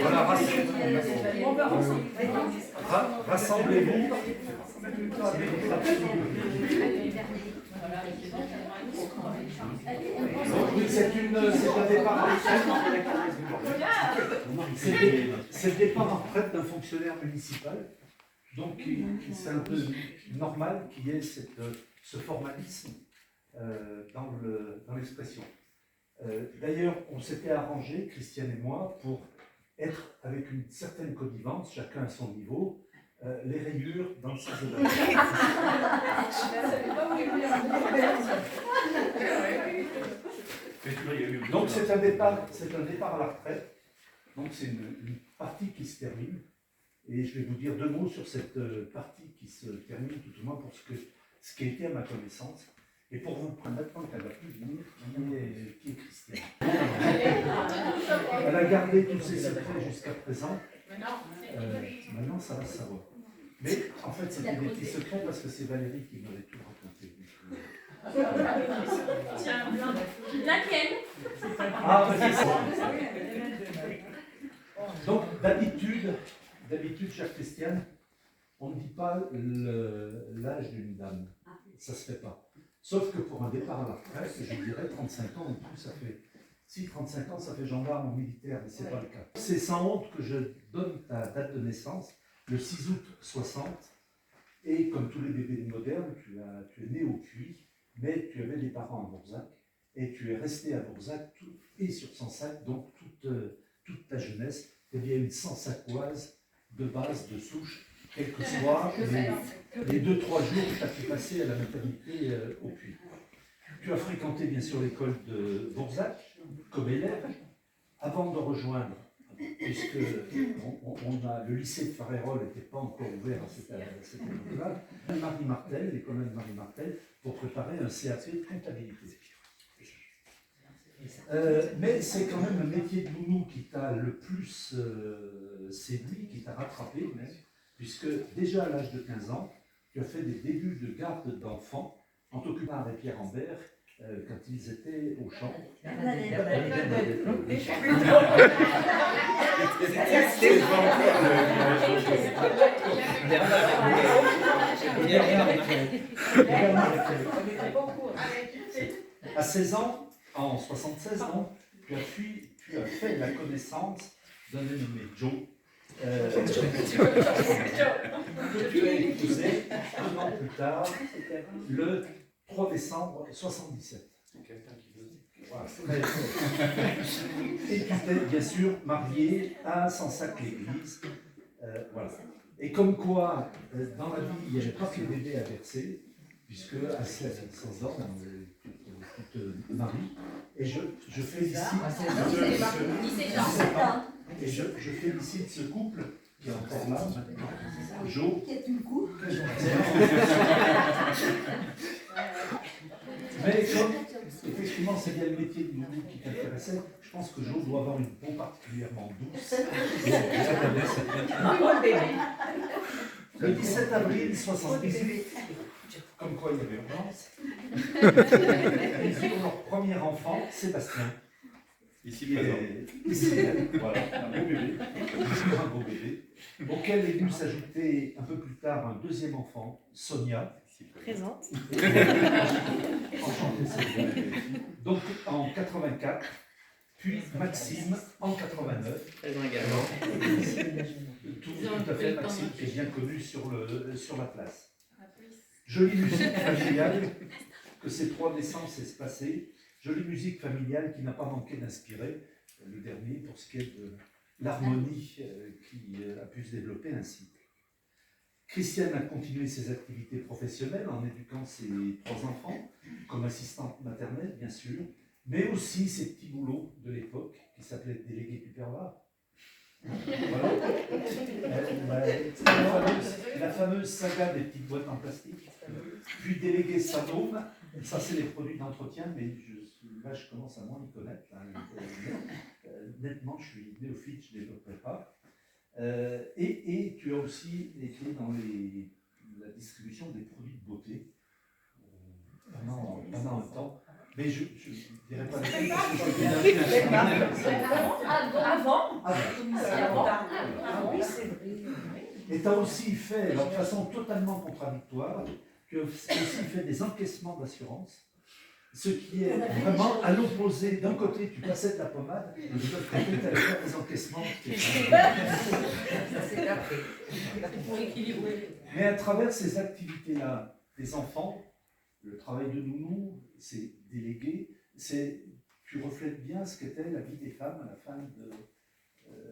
Voilà, rassemblez-vous. Oui, c'est un départ en retraite. C'est le départ en retraite d'un fonctionnaire municipal. Donc, c'est un peu normal qu'il y ait ce formalisme dans l'expression. D'ailleurs, on s'était arrangé, Christiane et moi, pour être avec une certaine connivence, chacun à son niveau, les rayures dans le sens de la Donc c'est un départ à la retraite. Donc c'est une partie qui se termine. Et je vais vous dire deux mots sur cette partie qui se termine, tout au moins pour ce qui a été à ma connaissance. Et pour vous prendre maintenant qu'elle va plus venir, qui est Christiane. Elle a gardé tous ses secrets jusqu'à présent. Maintenant, ça va se savoir. Mais en fait, c'était des petits secrets parce que c'est Valérie qui m'avait tout raconté. Tiens, laquelle? Ah, c'est ça. Donc, d'habitude, chère Christiane, on ne dit pas l'âge d'une dame. Ça ne se fait pas. Sauf que pour un départ à la retraite, je dirais 35 ans, et tout, ça fait. Si 35 ans, ça fait gendarme ou militaire, mais ce n'est pas le cas. C'est sans honte que je donne ta date de naissance, le 6 août 60, et comme tous les bébés modernes, tu es né au Puy, mais tu avais des parents à Bourzac, et tu es resté à Bourzac et sur Sansac, donc toute ta jeunesse, tu es bien une Sansacoise de base, de souche, quels que soient les 2-3 jours que tu as pu passer à la maternité au Puy. Tu as fréquenté bien sûr l'école de Bourzac comme élève, avant de rejoindre, puisque le lycée de Farérols n'était pas encore ouvert à cette époque-là, Marie Martel, l'école de Marie Martel, pour préparer un CAP de comptabilité. Mais c'est quand même le métier de nounou qui t'a le plus séduit, qui t'a rattrapé même, puisque déjà à l'âge de 15 ans, tu as fait des débuts de garde d'enfants en t'occupant avec Pierre Ambert quand ils étaient au champ. À 16 ans, en 76 ans, tu as fait la connaissance d'un dénommé Joe, que tu as épousé 2 ans plus tard, le 3 décembre 77. Voilà. Et tu t'es bien sûr marié à Sansac-l'Église. Voilà. Et comme quoi, dans la vie, il n'y avait pas que les bébés à verser, puisque à 16 ans, tu te maries. Et je félicite. Et je félicite ce couple qui est encore là maintenant. Jo. Qui est une couple. Mais comme effectivement c'est bien le métier de nounou qui t'intéressait, je pense que Jo doit avoir une peau particulièrement douce. Le 17 avril 78, comme quoi il y avait urgence, ils ont leur premier enfant, Sébastien. Ici présent. Voilà, un beau bébé, auquel est venu s'ajouter un peu plus tard un deuxième enfant, Sonia. Présente. Enchanté, Sonia. Donc en 84, puis Maxime en 89. Présent également. Tout à fait, Maxime qui est bien connu sur la place. Jolie musique familiale, que ces 3 naissances espacées. Jolie musique familiale qui n'a pas manqué d'inspirer le dernier pour ce qui est de l'harmonie qui a pu se développer ainsi. Christiane a continué ses activités professionnelles en éduquant ses 3 enfants, comme assistante maternelle bien sûr, mais aussi ses petits boulots de l'époque qui s'appelaient délégué Tupperware. Voilà. La fameuse saga des petites boîtes en plastique, puis délégué Sanome, ça c'est les produits d'entretien, mais là je commence à moins m'y connaître. Là. Nettement, je suis néophyte, je ne développerai pas. Et tu as aussi été dans la distribution des produits de beauté pendant un temps. Mais je dirais pas parce que je Avant. Oui, c'est vrai. Et tu as aussi fait, alors, de façon totalement contradictoire, tu as aussi fait des encaissements d'assurance, ce qui est vraiment à l'opposé. D'un côté, tu passais de la pommade, et de l'autre côté, tu allais faire des encaissements. C'est après. Pour équilibrer. Mais à travers ces activités-là, des enfants, le travail de nounou, c'est délégué, tu reflètes bien ce qu'était la vie des femmes à la fin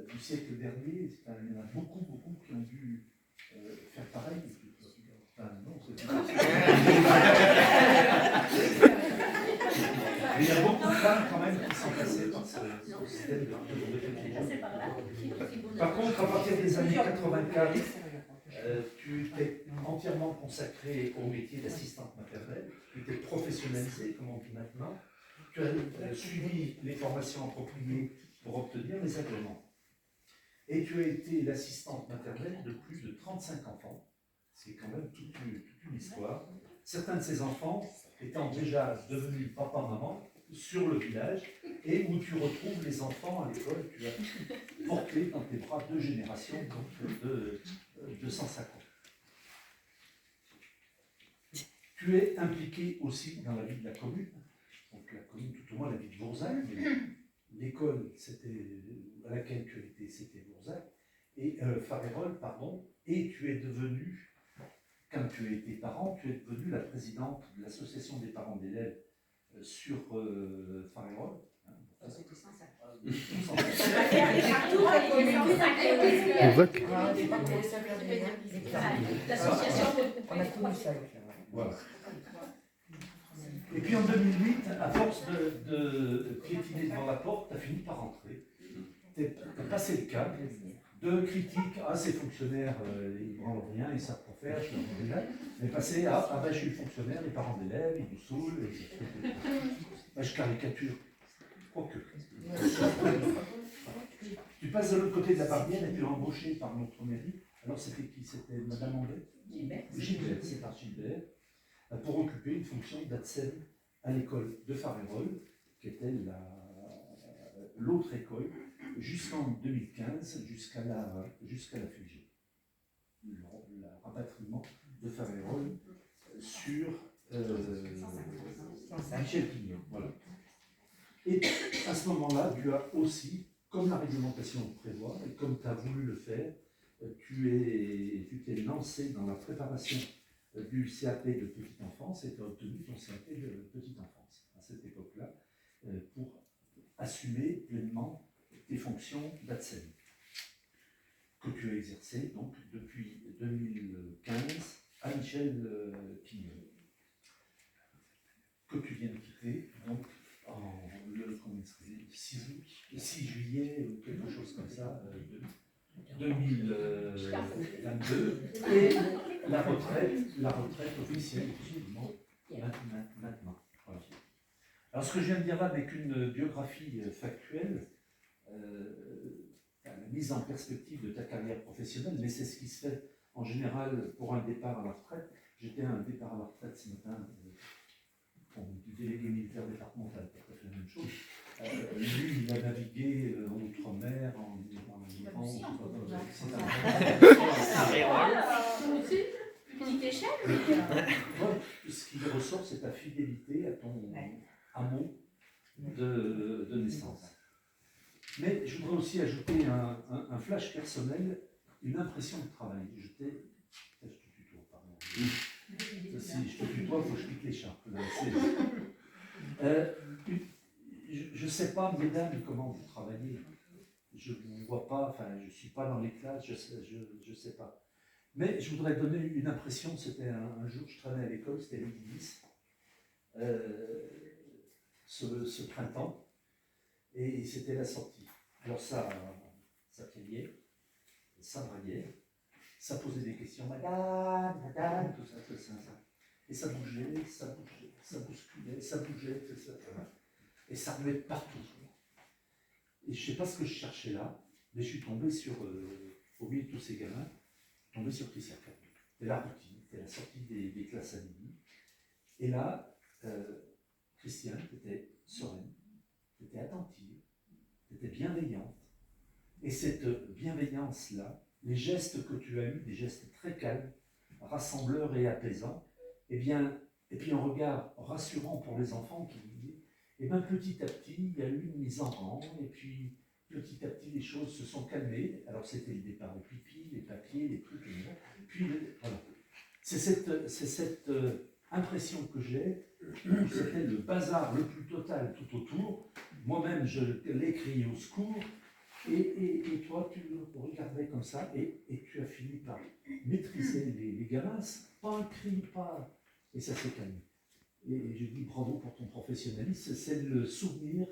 du siècle dernier. Il y en a beaucoup qui ont dû faire pareil. Enfin, non, mais il y a beaucoup de femmes quand même qui sont passées par ce système de. Par contre, à partir des années 84, tu t'es entièrement consacré au métier d'assistante maternelle, tu t'es professionnalisé, comme on dit maintenant, tu as suivi les formations appropriées pour obtenir les agréments. Et tu as été l'assistante maternelle de plus de 35 enfants. C'est quand même toute une histoire. Certains de ces enfants étant déjà devenus papa-maman sur le village, et où tu retrouves les enfants à l'école, tu as porté dans tes bras 2 générations, donc de 250. Tu es impliqué aussi dans la vie de la commune, donc la commune, tout au moins la vie de Bourzac, l'école à laquelle tu as été, c'était Bourzac, et Faverolles, pardon, et tu es devenu, quand tu as été parent, tu es devenue la présidente de l'association des parents d'élèves sur Faverolles. C'était sans ça. On a connu ça. Voilà. Et puis en 2008, à force de piétiner devant la porte, tu as fini par rentrer. Tu as passé le cap de critiques à ces fonctionnaires, ils ne branlent rien, ils savent pas faire, je suis un élève. Mais passer à ben, je suis le fonctionnaire, les parents d'élèves, ils nous saoulent. Ben, je caricature. Quoique. Tu passes de l'autre côté de la barrière et tu es embauché par notre mairie. Alors c'était qui? C'était Madame André? Gilbert, c'est par Gilbert, pour occuper une fonction d'ATSEM à l'école de Faverolles, qui était l'autre école, jusqu'en 2015, jusqu'à la fusion. Le rapatriement de Faverolles sur Michel Pignon. Voilà. Et à ce moment-là, tu as aussi, comme la réglementation le prévoit, et comme tu as voulu le faire, tu t'es lancé dans la préparation du CAP de petite enfance et tu as obtenu ton CAP de petite enfance à cette époque-là pour assumer pleinement tes fonctions d'ATSEM que tu as exercées donc depuis 2015 à Michel Pignon, que tu viens de quitter donc le 6 juillet ou quelque chose comme ça 2022 et la retraite officielle effectivement maintenant. Voilà. Alors ce que je viens de dire là n'est qu'une biographie factuelle, la mise en perspective de ta carrière professionnelle, mais c'est ce qui se fait en général pour un départ à la retraite. J'étais à un départ à la retraite ce matin du délégué militaire départemental, pas tout à fait la même chose. Lui, il a navigué en outre-mer, en Iran, Petite échelle. Ce qui ressort, c'est ta fidélité à ton amour de naissance. Mais je voudrais aussi ajouter un flash personnel, une impression de travail. Je te tutoie, pardon. Si je te tutoie, il faut que je pique l'écharpe. Je ne sais pas, mesdames, comment vous travaillez. Je ne vous vois pas, enfin, je ne suis pas dans les classes, je ne sais pas. Mais je voudrais donner une impression. C'était un jour, je traînais à l'école, c'était le 10, ce printemps, et c'était la sortie. Alors ça criait, ça braillait, ça posait des questions, madame, tout ça. Et ça bougeait, ça bousculait, ça bougeait, etc. Et ça remuait partout. Et je ne sais pas ce que je cherchais là, mais je suis tombé au milieu de tous ces gamins, tombé sur Christian Cap. C'était la routine, c'était la sortie des classes à midi. Et là, Christiane, tu étais sereine, tu étais attentive, tu étais bienveillante. Et cette bienveillance-là, les gestes que tu as eus, des gestes très calmes, rassembleurs et apaisants, et puis un regard rassurant pour les enfants qui disaient, et bien petit à petit, il y a eu une mise en rang, et puis petit à petit, les choses se sont calmées. Alors c'était le départ au pipi, les papiers, les trucs, puis voilà. C'est cette impression que j'ai, c'était le bazar le plus total tout autour. Moi-même, je l'ai crié au secours, et toi, tu le regardais comme ça, et tu as fini par maîtriser les gamins, pas un cri, pas... Et ça s'est calmé. Et je dis bravo pour ton professionnalisme, c'est le souvenir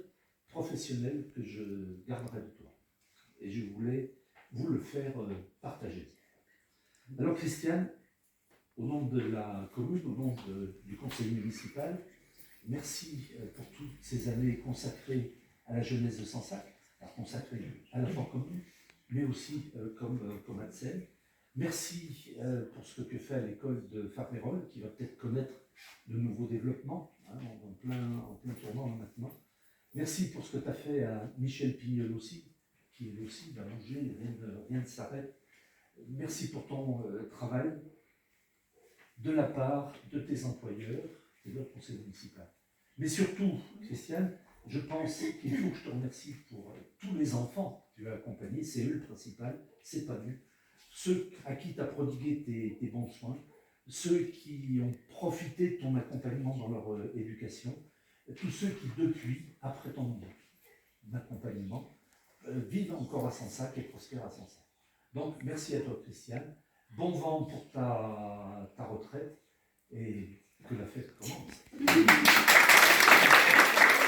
professionnel que je garderai de toi. Et je voulais vous le faire partager. Alors Christiane, au nom de la commune, au nom du conseil municipal, merci pour toutes ces années consacrées à la jeunesse de Sansac, consacrées à la fois comme nous, mais aussi comme Axel. Merci pour ce que tu fais à l'école de Faverolles, qui va peut-être connaître de nouveaux développements, hein, en plein tournant maintenant. Merci pour ce que tu as fait à Michel Pignol aussi, qui est aussi va bouger, rien ne s'arrête. Merci pour ton travail de la part de tes employeurs et de notre conseil municipal. Mais surtout, Christiane, je pense qu'il faut que je te remercie pour tous les enfants que tu as accompagnés, c'est eux le principal, c'est pas nous. Ceux à qui tu as prodigué tes bons soins, ceux qui ont profité de ton accompagnement dans leur éducation, tous ceux qui, depuis, après ton accompagnement, vivent encore à Sansac et prospèrent à Sansac. Donc, merci à toi, Christiane. Bon vent pour ta retraite et que la fête commence.